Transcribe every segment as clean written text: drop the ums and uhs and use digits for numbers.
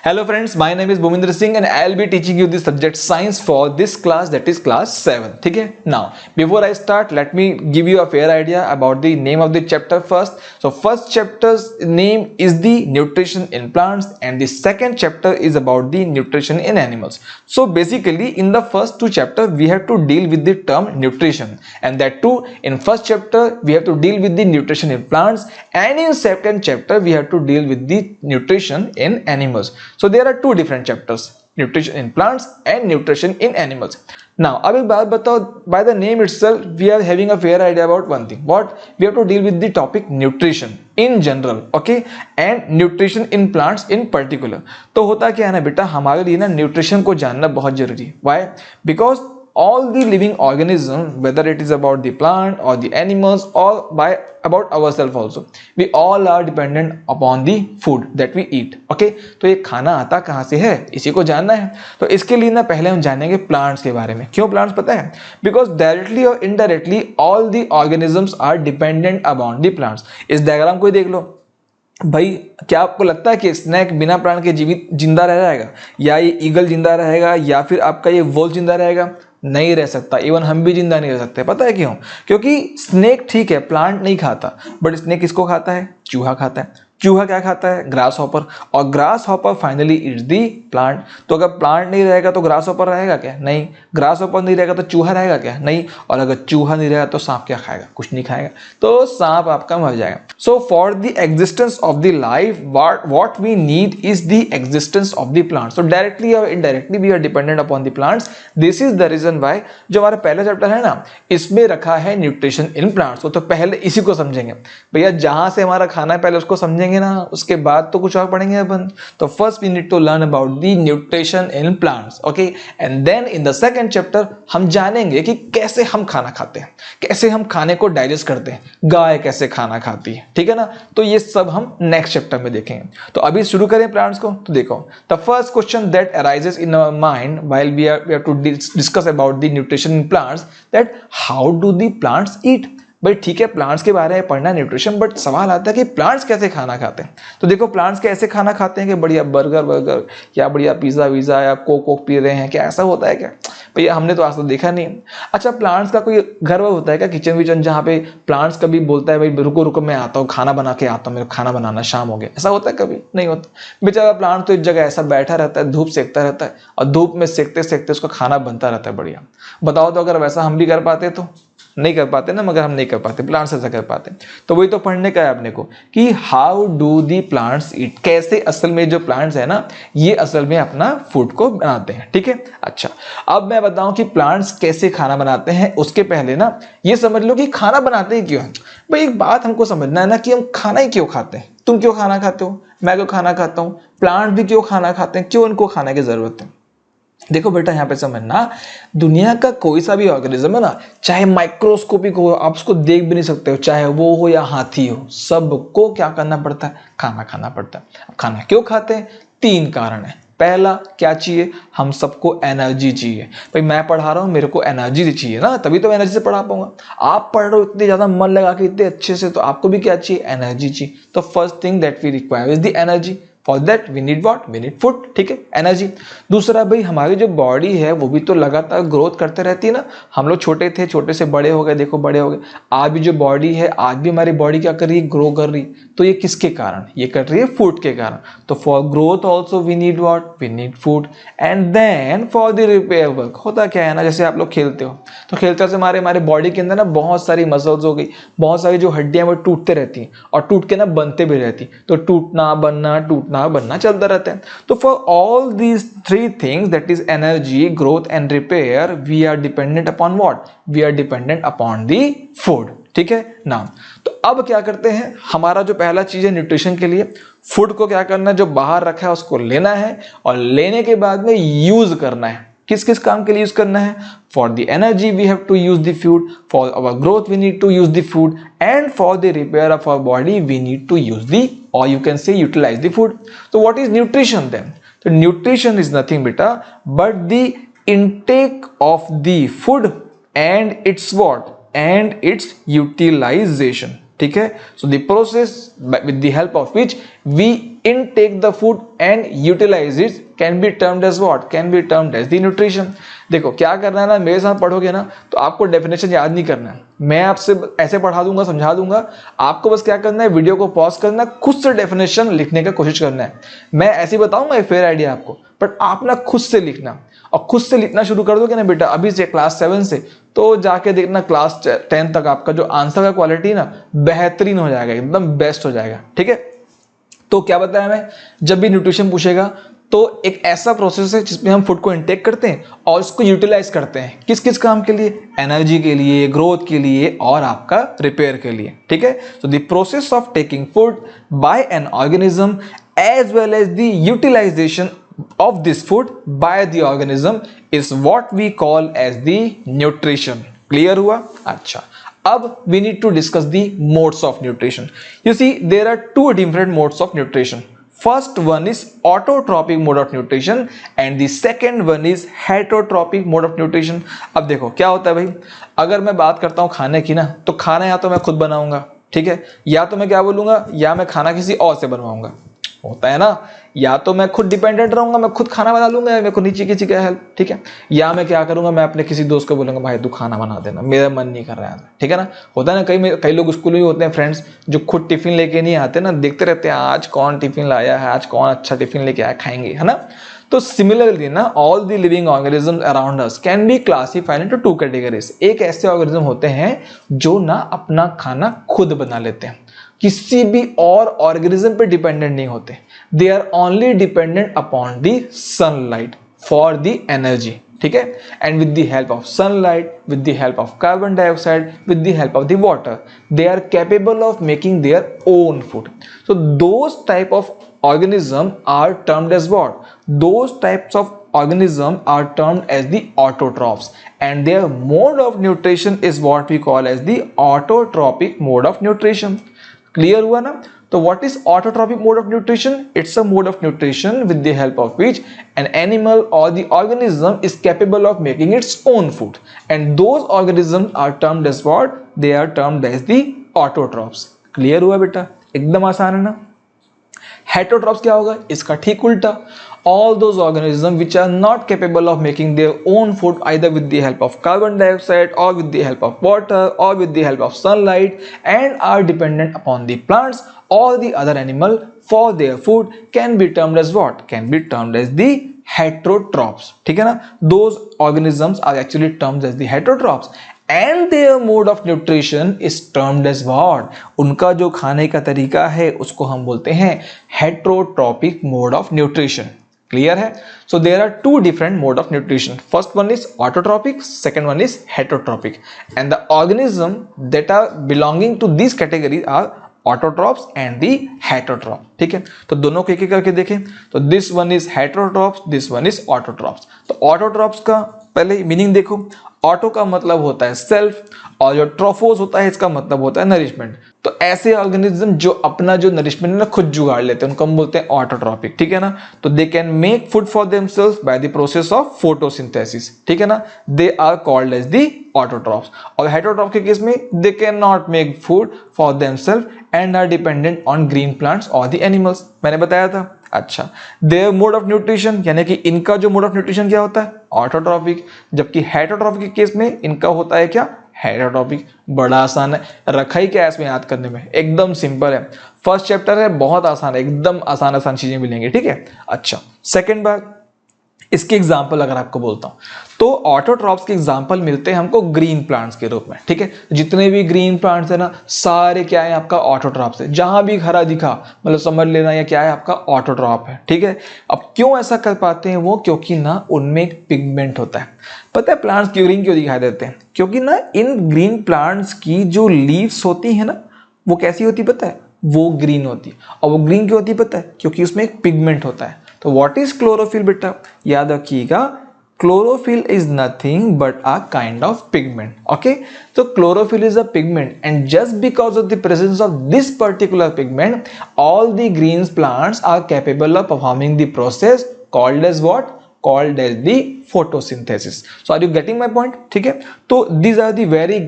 Hello friends, my name is Bhumendra Singh and I'll be teaching you the subject science for this class, that is class 7. ठीक है? Now, before I start, let me give you a fair idea about the name of the chapter first. So first chapter's name is the nutrition in plants and the second chapter is about the nutrition in animals. So basically in the first two chapters we have to deal with the term nutrition, and that too in first chapter we have to deal with the nutrition in plants and in second chapter we have to deal with the nutrition in animals. So there are two different chapters, nutrition in plants and nutrition in animals. Now अब एक बात बताओ, by the name itself we are having a fair idea about one thing. What? We have to deal with the topic nutrition in general, okay, and nutrition in plants in particular. तो होता क्या है ना बेटा, हमारे लिए ना nutrition को जानना बहुत जरूरी है. Why? Because all the living organisms, whether it is about the plant or the animals or about ourselves also, we all are dependent upon the food that we eat. Okay, तो ये खाना आता कहाँ से है, इसी को जानना है. तो इसके लिए ना पहले हम जानेंगे प्लांट्स के बारे में. क्यों प्लांट्स पता है? Because directly और indirectly all the organisms are dependent upon the plants. इस डायग्राम को देख लो भाई, क्या आपको लगता है कि स्नेक बिना प्राण के जीवित जिंदा रह जाएगा, या ये ईगल जिंदा रहेगा, या फिर आपका ये वोल्फ जिंदा रहेगा? नहीं रह सकता. इवन हम भी जिंदा नहीं रह सकते. पता है क्यों? क्योंकि स्नेक ठीक है प्लांट नहीं खाता, बट स्नेक किसको खाता है? चूहा खाता है. चूहा क्या खाता है? Grasshopper. और grasshopper finally it's the plant. तो अगर प्लांट नहीं रहेगा तो ग्रास हॉपर रहेगा क्या? नहीं. ग्रास हॉपर नहीं रहेगा तो चूहा रहेगा क्या? नहीं. और अगर चूहा नहीं रहेगा तो सांप क्या खाएगा? कुछ नहीं खाएगा. तो सांप आपका मर जाएगा. So for the existence of the life what we need is the existence of the plants. So directly और indirectly we are dependent upon the plants. This is the reason why जो हमारा पहला चैप्टर है ना, इसमें रखा है nutrition in plants. तो पहले इसी को समझेंगे भैया. जहां से हमारा खाना है पहले उसको समझेंगे ना, उसके बाद तो कुछ और पढ़ेंगे अपन. तो first we need to learn about the nutrition in plants, okay, and then in the second chapter हम जानेंगे कि कैसे हम खाना खाते हैं, कैसे हम खाने को डाइजेस्ट करते हैं, गाय कैसे खाना खाती है. ठीक है ना? तो ये सब हम नेक्स्ट चैप्टर में देखेंगे. तो अभी शुरू करें प्लांट्स को. तो देखो, the first question that arises in our mind while we have to discuss about the nutrition in plants, that how do the plants eat. भाई ठीक है, प्लांट्स के बारे में पढ़ना न्यूट्रिशन, बट सवाल आता है कि प्लांट्स कैसे खाना खाते हैं. तो देखो, प्लांट्स कैसे खाना खाते हैं कि बढ़िया बर्गर या बढ़िया पिज्जा वीजा या कोक पी रहे हैं, क्या ऐसा होता है क्या? भैया हमने तो आज तक देखा नहीं. अच्छा, प्लांट्स का कोई घर होता है क्या, किचन विचन, जहाँ पे प्लांट्स कभी बोलता है भाई रुको रुको मैं आता हूँ, खाना बना के आता हूँ, मेरे खाना बनाना शाम हो गया? ऐसा होता है? कभी नहीं होता. बेचारा प्लांट तो एक जगह ऐसा बैठा रहता है, धूप सेकता रहता है, और धूप में सेकते सेकते उसका खाना बनता रहता है बढ़िया. बताओ तो अगर वैसा हम भी कर पाते तो? नहीं कर पाते ना, मगर हम नहीं कर पाते, प्लांट्स ऐसा कर पाते. तो वही तो पढ़ने का है अपने को कि हाउ डू दी प्लांट्स ईट, कैसे असल में जो प्लांट्स है ना ये असल में अपना फूड को बनाते हैं. ठीक है. अच्छा, अब मैं बताऊं कि प्लांट्स कैसे खाना बनाते हैं, उसके पहले ना ये समझ लो कि खाना बनाते ही क्यों हैं. भाई एक बात हमको समझना है ना कि हम खाना ही क्यों खाते हैं. तुम क्यों खाना खाते हो, मैं क्यों खाना खाता हूँ, प्लांट भी क्यों खाना खाते हैं, क्यों इनको खाने की जरूरत है. देखो बेटा, यहाँ पे समझना, दुनिया का कोई सा भी ऑर्गेनिज्म है ना, चाहे माइक्रोस्कोपिक हो, आप उसको देख भी नहीं सकते हो, चाहे वो हो या हाथी हो, सबको क्या करना पड़ता है? खाना खाना पड़ता है. खाना क्यों खाते हैं? 3 कारण है. पहला क्या चाहिए? हम सबको एनर्जी चाहिए. भाई मैं पढ़ा रहा हूँ, मेरे को एनर्जी चाहिए ना, तभी तो एनर्जी से पढ़ा पाऊंगा. आप पढ़ रहे हो इतने ज्यादा मन लगा के, इतने अच्छे से, तो आपको भी क्या चाहिए? एनर्जी चाहिए. तो first thing that we require is the energy. For that we need what? We need food. ठीक है, एनर्जी. दूसरा, भाई हमारी जो बॉडी है वो भी तो लगातार ग्रोथ करते रहती है ना. हम लोग छोटे थे, छोटे से बड़े हो गए, देखो बड़े हो गए. आज भी जो बॉडी है, आज भी हमारी बॉडी क्या कर रही है? ग्रो कर रही. तो ये किसके कारण? ये कर रही है फूड के कारण. तो for growth also we need what? We need food. And then for the repair work. होता क्या है ना, जैसे आप लोग खेलते हो, तो खेलते से हमारे बॉडी के अंदर ना बहुत सारी मसल्स हो गई, बहुत सारी जो हड्डियां वो टूटते रहती हैं, और टूट के ना बनते भी रहती. तो टूटना बनना चलता रहता है. तो for all these 3 things, that is energy, growth and repair, we are dependent upon what? We are dependent upon the food. ठीक है ना. तो अब क्या करते हैं, हमारा जो पहला चीज है न्यूट्रिशन के लिए, फूड को क्या करना है, जो बाहर रखा है उसको लेना है, और लेने के बाद में यूज करना है. किस किस काम के लिए यूज करना है? For the energy we have to use the food, for our growth we need to use the food, and for the repair of our body we need to use the, or you can say utilize the food. So what is nutrition then? So nutrition is nothing beta but the intake of the food and its what? And its utilization. ठीक है. So the process with the help of which we intake the food and utilize it can be termed as what? Can be termed as the nutrition. देखो क्या करना है ना, मेरे साथ पढ़ोगे ना तो आपको डेफिनेशन याद नहीं करना है, मैं आपसे ऐसे पढ़ा दूंगा, समझा दूंगा, आपको बस क्या करना है, वीडियो को पॉज करना है, खुद से डेफिनेशन लिखने का कोशिश करना है। मैं ऐसे बताऊंगा एक फेयर आइडिया आपको, बट आप ना खुद से लिखना, और खुद से लिखना शुरू कर दोगे ना बेटा अभी से क्लास 7 से, तो जाके देखना क्लास 10 तक आपका जो आंसर का क्वालिटी ना बेहतरीन हो जाएगा, एकदम बेस्ट हो जाएगा। ठीक है, तो क्या बताया मैं, जब भी न्यूट्रिशन पूछेगा तो एक ऐसा प्रोसेस है जिसमें हम फूड को इंटेक करते हैं और उसको यूटिलाइज करते हैं, किस किस काम के लिए, एनर्जी के लिए, ग्रोथ के लिए और आपका रिपेयर के लिए। ठीक है, so the process of taking food by an organism as well as the utilization of this food by the organism is what we call as the nutrition. Clear हुआ? अच्छा, अब we need to discuss the modes of nutrition. You see there are two different modes of nutrition. First one is autotrophic mode of nutrition and the second one is heterotropic mode of nutrition. अब देखो क्या होता है भाई, अगर मैं बात करता हूँ खाने की ना, तो खाना या तो मैं खुद बनाऊंगा, ठीक है, या तो मैं क्या बोलूंगा, या मैं खाना किसी और से बनवाऊंगा, होता है ना, या तो मैं खुद डिपेंडेंट रहूंगा, मैं खुद खाना बना लूंगा, मेरे को नीचे किसी का हेल्प, ठीक है, या मैं क्या करूंगा, मैं अपने किसी दोस्त को बोलूंगा भाई तू खाना बना देना, मेरा मन नहीं कर रहा है, ठीक है ना। होता है ना, कई लोग स्कूल में होते हैं फ्रेंड्स जो खुद टिफिन लेके नहीं आते ना, देखते रहते हैं आज कौन टिफिन लाया है, आज कौन अच्छा टिफिन लेके आया, खाएंगे, है ना। तो सिमिलरली ना all the living organisms around us can be classified into two categories. एक ऐसे ऑर्गेनिज्म होते हैं जो ना अपना खाना खुद बना लेते हैं, किसी भी और ऑर्गेनिज्म पे डिपेंडेंट नहीं होते, they are only dependent upon the sunlight for the energy, ठीक है, and with the help of sunlight, with the help of carbon dioxide, with the help of the water, they are capable of making their own food. So those type of organism are termed as what? Those types of organism are termed as the autotrophs and their mode of nutrition is what we call as the autotrophic mode of nutrition. Clear हुआ ना? तो what is autotrophic mode of nutrition? It's a mode of nutrition with the help of which an animal or the organism is capable of making its own food, and those organisms are termed as what? They are termed as the autotrophs. Clear हुआ बेटा? एकदम आसान है ना। Heterotrophs क्या होगा, इसका ठीक उल्टा, all those organisms which are not capable of making their own food either with the help of carbon dioxide or with the help of water or with the help of sunlight and are dependent upon the plants or the other animal for their food can be termed as what? Can be termed as the heterotrophs, ठीक है ना। Those organisms are actually termed as the heterotrophs and their mode of nutrition is termed as what? उनका जो खाने का तरीका है उसको हम बोलते हैं heterotropic mode of nutrition. Clear है? So there are two different mode of nutrition. First one is autotrophic, second one is heterotropic, and the organism that are belonging to these categories are autotrophs and the heterotrophs. ठीक है, तो दोनों को एक एक करके देखें, तो this one is heterotrophs, this one is autotrophs. तो autotrophs का पहले मीनिंग देखो, ऑटो का मतलब होता है सेल्फ और जो ट्रोफोस होता है इसका मतलब होता है नरिशमेंट। तो ऐसे ऑर्गेनिज्म जो अपना जो नरिशमेंट ना खुद जुगाड़ लेते हैं उनको हम बोलते हैं ऑटोट्रॉपिक, ठीक है ना। तो they can make food for themselves by the process of photosynthesis, ठीक है ना, they are called as the autotrophs. और हेटेरोट्रॉफ के केस में they can not make food for themselves and are dependent on green plants और the animals, मैंने बताया था। अच्छा, देयर मोड ऑफ न्यूट्रिशन यानी कि इनका जो मोड ऑफ न्यूट्रिशन क्या होता है, ऑटोट्रॉपिक, जबकि हेटेरोट्रॉपिक के केस में इनका होता है क्या, हेटेरोट्रॉपिक। बड़ा आसान है, रखा ही क्या इसमें याद करने में, एकदम सिंपल है, फर्स्ट चैप्टर है, बहुत आसान है, एकदम आसान आसान चीजें मिलेंगी, ठीक है। अच्छा, सेकंड बात, इसके एग्जाम्पल अगर आपको बोलता हूं तो ऑटोट्रॉप्स के एग्जाम्पल मिलते हैं हमको ग्रीन प्लांट्स के रूप में, ठीक है। जितने भी ग्रीन प्लांट्स है ना सारे क्या है आपका ऑटोट्रॉप्स है, जहां भी हरा दिखा मतलब समझ लेना ये क्या है आपका ऑटोट्रॉप है, ठीक है। अब क्यों ऐसा कर पाते हैं वो, क्योंकि ना उनमें एक पिगमेंट होता है। पता है प्लांट्स ग्रीन क्यों दिखाई देते हैं, क्योंकि ना इन ग्रीन प्लांट्स की जो लीव्स होती है ना वो कैसी होती पता है, वो ग्रीन होती है। और वो ग्रीन क्यों होती पता है, क्योंकि उसमें एक पिगमेंट होता है। तो व्हाट इज क्लोरोफिल बेटा, याद रखिएगा, chlorophyll is nothing but a kind of pigment. Okay, so chlorophyll is a pigment, and just because of the presence of this particular pigment all the green plants are capable of performing the process called as what, called as the photosynthesis. So are you getting my point? ठीक है, तो these are the very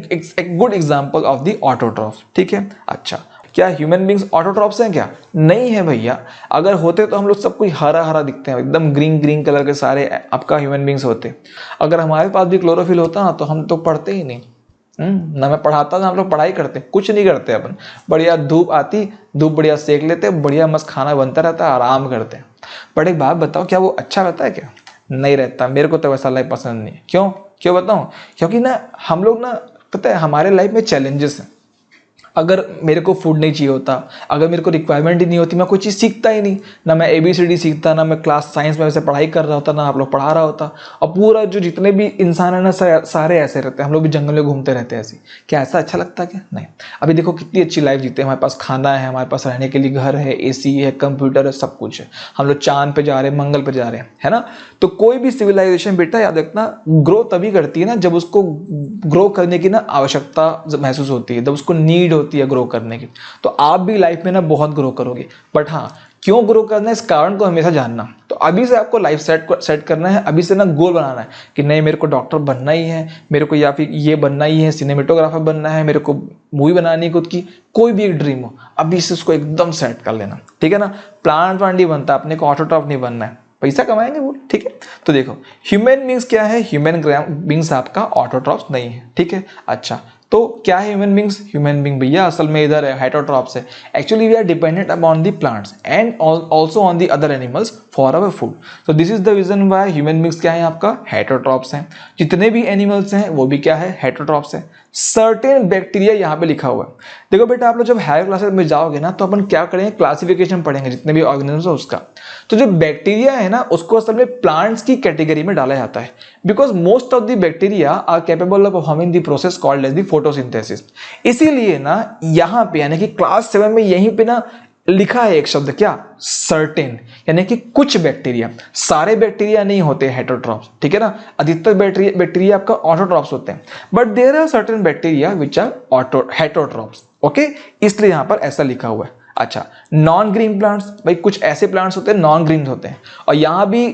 good example of the autotroph, ठीक है। अच्छा, क्या human beings autotrophs हैं क्या? नहीं है भैया। अगर होते तो हम लोग सब कुछ हरा हरा दिखते हैं, एकदम ग्रीन ग्रीन कलर के सारे आपका ह्यूमन बींग्स होते। अगर हमारे पास भी क्लोरोफिल होता ना तो हम तो पढ़ते ही नहीं। ना मैं पढ़ाता ना हम लोग पढ़ाई करते, कुछ नहीं करते अपन। बढ़िया धूप आती, धूप बढ़िया सेक लेते, बढ़िया मस्त खाना बनता रहता, आराम करते। बट एक बात बताओ, क्या वो अच्छा रहता है क्या? नहीं रहता। मेरे को तो वैसा लाइफ पसंद नहीं है। क्यों क्यों बताऊं? क्योंकि ना हम लोग ना, पता है हमारे लाइफ में चैलेंजेस हैं। अगर मेरे को फूड नहीं चाहिए होता, अगर मेरे को रिक्वायरमेंट ही नहीं होती, मैं कोई चीज़ सीखता ही नहीं। ना मैं ABCD सीखता, ना मैं क्लास साइंस में वैसे पढ़ाई कर रहा होता, ना आप लोग पढ़ा रहा होता। और पूरा जो जितने भी इंसान है ना, सारे ऐसे रहते हैं। हम लोग भी जंगल में घूमते रहते हैं ऐसे। क्या ऐसा अच्छा लगता है क्या? नहीं। अभी देखो कितनी अच्छी लाइफ जीते हैं। हमारे पास खाना है, हमारे पास रहने के लिए घर है, AC है, कंप्यूटर है, सब कुछ है। हम लोग चांद पे जा रहे हैं, मंगल पे जा रहे हैं, है ना। तो कोई भी सिविलाइजेशन बेटा याद रखना, ग्रो तभी करती है ना जब उसको ग्रो करने की ना आवश्यकता महसूस होती है, जब उसको नीड होती है ग्रो करने की। तो आप भी लाइफ में ना बहुत ग्रो करोगे। बट हाँ, क्यों ग्रो करना है, इस कारण को हमेशा जानना। तो अभी से आपको लाइफ सेट करना है, अभी से ना गोल बनाना है कि नहीं मेरे को डॉक्टर बनना ही है, मेरे को या फिर ये बनना ही है, सिनेमेटोग्राफर बनना है, मेरे को मूवी बनानी है खुद की, कोई भी एक ड्रीम हो, अभी से उसको एकदम सेट कर लेना, ठीक है ना। प्लांट नहीं बनता, अपने को ऑटोट्रॉफ नहीं बनना है, पैसा कमाएंगे वो, ठीक है। तो देखो ह्यूमन बींग्स क्या है, ह्यूमन बींग्स आपका ऑटोट्रॉप्स नहीं है, ठीक है। अच्छा, तो क्या है ह्यूमन बींग्स? ह्यूमन बींग भैया असल में इधर है हेटरोट्रॉप्स है। Actually we are dependent upon the plants and also on the other animals for our food. तो this is the reason why human beings क्या है आपका, हेटरोट्रॉप्स हैं। जितने भी एनिमल्स हैं वो भी क्या है, हेटरोट्रॉप्स है। सर्टेन बैक्टीरिया यहाँ पे लिखा हुआ है। देखो बेटा, आप लोग जब हायर क्लासेस में जाओगे ना तो अपन क्या करेंगे, क्लासिफिकेशन पढ़ेंगे जितने भी ऑर्गेनिजम्स है उसका। तो जो बैक्टीरिया है ना उसको असल में प्लांट्स की कैटेगरी में डाला जाता है, because most of the bacteria are capable of performing the process called as the photosynthesis. इसीलिए ना यहाँ पे यानी कि क्लास 7 में यहीं पे ना लिखा है एक शब्द, क्या, सर्टेन, यानी कि कुछ बैक्टीरिया। सारे बैक्टीरिया नहीं होते हेटरोट्रॉप्स, ठीक है ना। अधिकतर बैक्टीरिया आपका ऑटोट्रॉप्स होते हैं, but there are certain bacteria which are heterotrophs, okay. इसलिए यहां पर ऐसा लिखा हुआ है। अच्छा, नॉन ग्रीन प्लांट्स, भाई कुछ ऐसे प्लांट्स होते हैं नॉन ग्रीन होते हैं, और यहां भी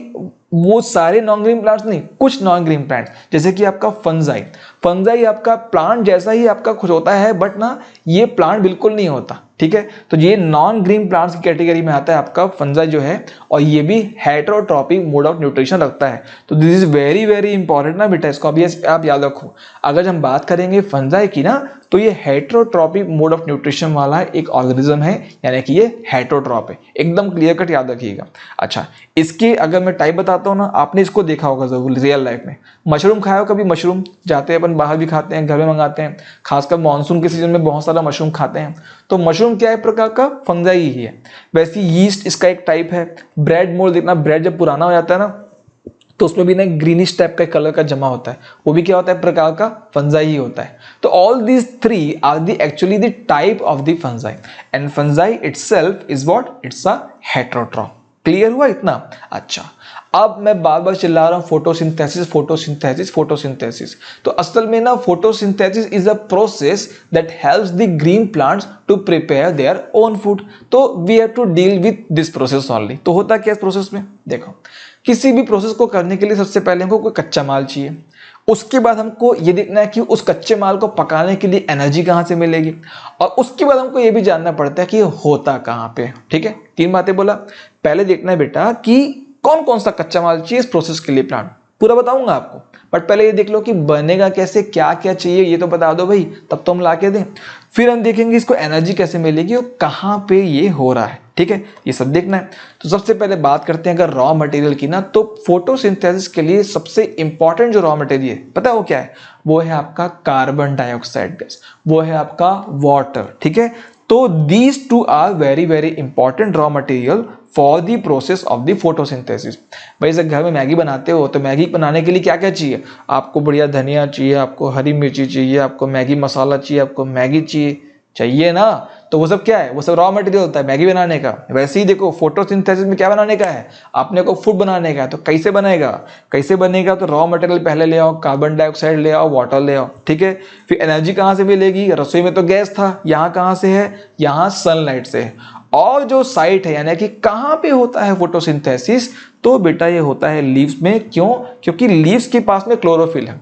वो सारे नॉन ग्रीन प्लांट्स नहीं, कुछ नॉन ग्रीन प्लांट्स, जैसे कि आपका फंजाई। फंजाई आपका प्लांट जैसा ही आपका कुछ होता है, बट ना ये प्लांट बिल्कुल नहीं होता, ठीक है। तो ये नॉन ग्रीन प्लांट्स की कैटेगरी में आता है आपका फंजाई जो है, और ये भी हेटरोट्रॉपिक मोड ऑफ न्यूट्रिशन रखता है। तो this is very very important ना बेटा, इसको अभी आप याद रखो। अगर हम बात करेंगे फंजाई की ना, तो ये हेटरोट्रॉपिक मोड ऑफ न्यूट्रिशन वाला एक ऑर्गेनिज्म है, यानी कि ये हेटरोट्रॉप है, एकदम क्लियर कट याद रखिएगा। अच्छा, इसके अगर मैं टाइप बताता हूँ ना, आपने इसको देखा होगा जरूर रियल लाइफ में। मशरूम खाया हो कभी? मशरूम जाते हैं अपन बाहर भी खाते हैं, घर में मंगाते हैं, खासकर मानसून के सीजन में बहुत सारा मशरूम खाते हैं। तो मशरूम क्या है, प्रकार का फंजाई ही है। वैसे यीस्ट इसका एक टाइप है। ब्रेड मोल्ड देखना, ब्रेड जब पुराना हो जाता है ना तो उसमें भी ना ग्रीनिश टाइप का कलर का जमा होता है, वो भी क्या होता है, प्रकार का फंजाई ही होता है। तो all these three are the actually the type of the fungi, and fungi itself is what, it's a heterotroph. Clear हुआ इतना? अच्छा, अब मैं बार बार चिल्ला रहा हूं फोटोसिंथेसिस फोटोसिंथेसिस फोटोसिंथेसिस। तो असल में ना photosynthesis is a process that helps the green plants to prepare their own food. तो we have to deal with this process only. तो होता क्या इस प्रोसेस में, देखो किसी भी प्रोसेस को करने के लिए सबसे पहले हमको कोई कच्चा माल चाहिए। उसके बाद हमको ये देखना है कि उस कच्चे माल को पकाने के लिए एनर्जी कहां से मिलेगी, और उसके बाद हमको ये भी जानना पड़ता है कि ये होता कहां पे, ठीक है। 3 बातें बोला। पहले देखना है बेटा कि कौन कौन सा कच्चा माल चाहिए इस प्रोसेस के लिए, प्लांट पूरा बताऊंगा आपको, बट पहले ये देख लो कि बनेगा कैसे, क्या क्या चाहिए ये तो बता दो भाई, तब तो हम ला के दें। फिर हम देखेंगे इसको एनर्जी कैसे मिलेगी और कहां पे ये हो रहा है, ठीक है, ये सब देखना है। तो सबसे पहले बात करते हैं अगर रॉ मटेरियल की ना, तो फोटोसिंथेसिस के लिए सबसे इंपॉर्टेंट जो रॉ मटेरियल पता है वो क्या है, वो है आपका कार्बन डाइऑक्साइड गैस, वो है आपका वाटर, ठीक है। तो these two are very very important raw material for the process of the photosynthesis. भाई जब घर में मैगी बनाते हो तो मैगी बनाने के लिए क्या क्या चाहिए, आपको बढ़िया धनिया चाहिए, आपको हरी मिर्ची चाहिए, आपको मैगी मसाला चाहिए, आपको मैगी चाहिए ना। तो वो सब क्या है, वो सब रॉ मटेरियल होता है मैगी बनाने का। वैसे ही देखो फोटोसिंथेसिस में क्या बनाने का है, आपने को फूड बनाने का है। तो कैसे बनेगा, कैसे बनेगा, तो रॉ मटेरियल पहले ले आओ, कार्बन डाइऑक्साइड ले आओ, वाटर ले आओ, ठीक है। फिर एनर्जी कहां से मिलेगी, रसोई में तो गैस था, यहाँ कहां से है, यहाँ सनलाइट से है। और जो साइट है यानी कि कहां पे होता है फोटोसिंथेसिस, तो बेटा ये होता है लीव्स में। क्यों, क्योंकि लीव्स के पास में क्लोरोफिल है।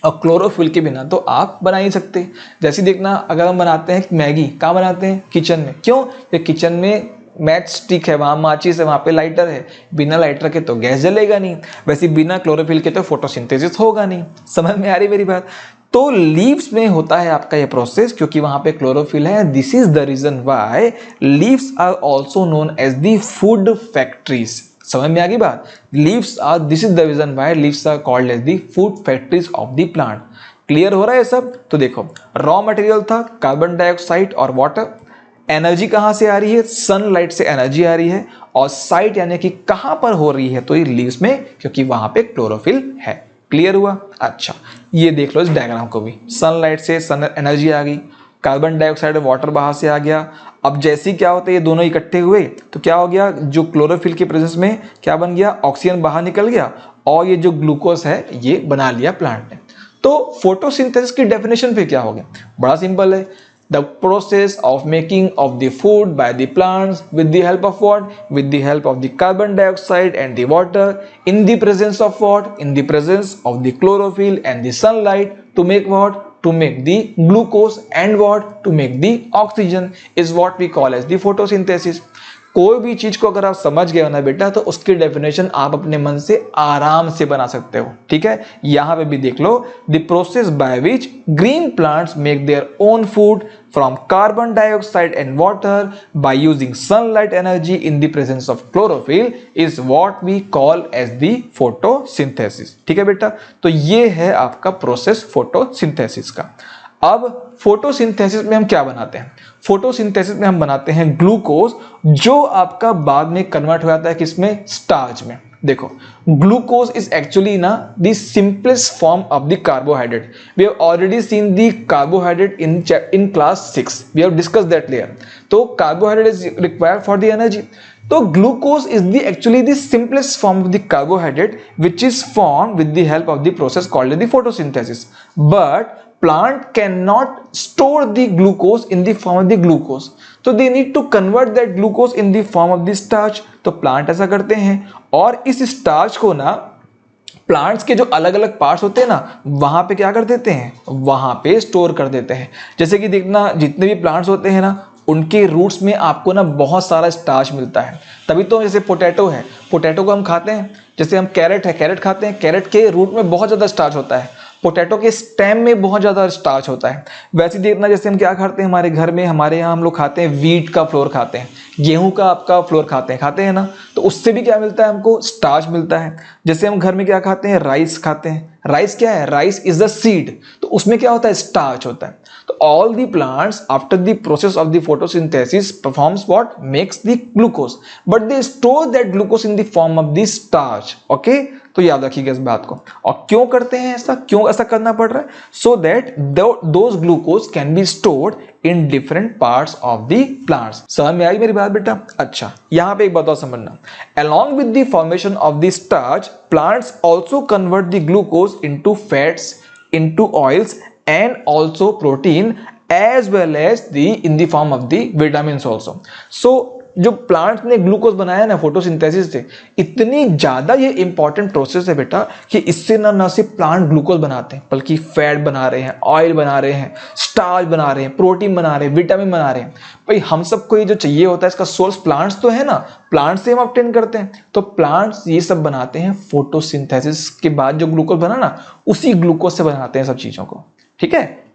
और क्लोरोफिल के बिना तो आप बना ही सकते। जैसे देखना, अगर हम बनाते हैं मैगी, कहाँ बनाते हैं? किचन में। क्यों? ये किचन में मैच स्टिक है, वहां माचिस है, वहां पे लाइटर है, बिना लाइटर के तो गैस जलेगा नहीं, वैसे बिना क्लोरोफिल के तो फोटोसिंथेसिस होगा नहीं। समझ में आ रही मेरी बात? तो लीव्स में होता है आपका ये प्रोसेस, क्योंकि वहां पे क्लोरोफिल है। This is the reason why leaves are also known as the food factories. समझ में आ गई बात? Leaves are, this is the reason why leaves are called as the food factories of the plant. Clear हो रहा है सब? तो देखो, रॉ मटेरियल था कार्बन डाइऑक्साइड और वाटर। एनर्जी कहां से आ रही है? सनलाइट से एनर्जी आ रही है। और साइट यानी कि कहां पर हो रही है? तो ये लीव्स में, क्योंकि वहां पे क्लोरोफिल है। क्लियर हुआ? अच्छा, ये देख लो इस डायग्राम को भी। सनलाइट से सन एनर्जी आ गई, कार्बन डाइऑक्साइड और वाटर बाहर से आ गया। अब जैसे ही क्या होता है, ये दोनों इकट्ठे हुए तो क्या हो गया? जो क्लोरोफिल के प्रेजेंस में क्या बन गया? ऑक्सीजन बाहर निकल गया, और ये जो ग्लूकोज है ये बना लिया प्लांट ने। तो फोटोसिंथेसिस की डेफिनेशन फिर क्या हो गया? बड़ा सिंपल है, the process of making of the food by the plants with the help of what? With the help of the carbon dioxide and the water, in the presence of what? In the presence of the chlorophyll and the sunlight, to make what? To make the glucose, and what? To make the oxygen, is what we call as the photosynthesis. कोई भी चीज को अगर आप समझ गए हो ना बेटा, तो उसकी डेफिनेशन आप अपने मन से आराम से बना सकते हो। ठीक है, यहां पे भी देख लो, the process by which green plants make their own food from carbon dioxide and water by using sunlight energy in the presence of chlorophyll is what we call as the photosynthesis. ठीक है बेटा, तो ये है आपका process photosynthesis का। अब photosynthesis में हम क्या बनाते हैं? फोटोसिंथेसिस में हम बनाते हैं ग्लूकोज, जो आपका बाद में कन्वर्ट हो जाता है किसमें? स्टार्च में। देखो, ग्लूकोज इज एक्चुअली ना the simplest form of the carbohydrate. We have already seen the carbohydrate in class 6, we have discussed that layer. तो carbohydrate is required for the energy. तो glucose is the actually the simplest form of the carbohydrate which is form with the help of the process called the photosynthesis. But plant cannot store the glucose in the form of the glucose, so they need to convert that glucose in the form of the starch। तो plant ऐसा करते हैं, और इस starch को ना plants के जो अलग अलग पार्ट्स होते हैं ना, वहां पे क्या कर देते हैं? वहां पे स्टोर कर देते हैं। जैसे कि देखना, जितने भी प्लांट्स होते हैं ना, उनके रूट्स में आपको ना बहुत सारा स्टार्च मिलता है। तभी तो जैसे पोटैटो है, पोटैटो को हम खाते हैं। जैसे हम कैरेट है, कैरेट खाते हैं, कैरेट के रूट में बहुत ज्यादा स्टार्च होता है। पोटैटो के स्टेम में बहुत ज्यादा स्टार्च होता है। वैसे देखना, जैसे हम क्या खाते हैं हमारे घर में, हमारे यहाँ हम लोग खाते हैं वीट का फ्लोर खाते हैं, गेहूं का आपका फ्लोर खाते हैं ना, तो उससे भी क्या मिलता है हमको? स्टार्च मिलता है। जैसे हम घर में क्या खाते हैं? राइस खाते हैं। राइस क्या है? राइस इज द सीड, तो उसमें क्या होता है? स्टार्च होता है। तो all the plants after the process of the photosynthesis performs what? Makes the glucose, but they store that glucose in the form of the starch. Okay, तो याद रखिएगा इस बात को। और क्यों करते हैं ऐसा? क्यों ऐसा करना पड़ रहा है? So that those glucose can be stored in different parts of the plants. समझ में आई मेरी बात बेटा? अच्छा, यहां पे एक बात और समझना, along with the formation of the starch, plants also convert the glucose into fats, into oils, and also protein, as well as the in the form of the vitamins also। So जो plant ने glucose बनाया ना photosynthesis से, इतनी ज्यादा ये important process है बेटा, कि इससे ना सिर्फ प्लांट ग्लूकोज बनाते हैं, बल्कि फैट बना रहे हैं, ऑयल बना रहे हैं, स्टार्च बना रहे हैं, प्रोटीन बना रहे हैं, विटामिन बना रहे हैं। भाई हम सबको ये जो चाहिए होता है, इसका सोर्स प्लांट्स तो है ना, प्लांट से हम ऑब्टेन करते हैं। तो प्लांट्स ये सब बनाते हैं फोटोसिंथेसिस के बाद, जो ग्लूकोज बना ना, उसी ग्लूकोज से बनाते हैं सब चीजों को। ठीक है,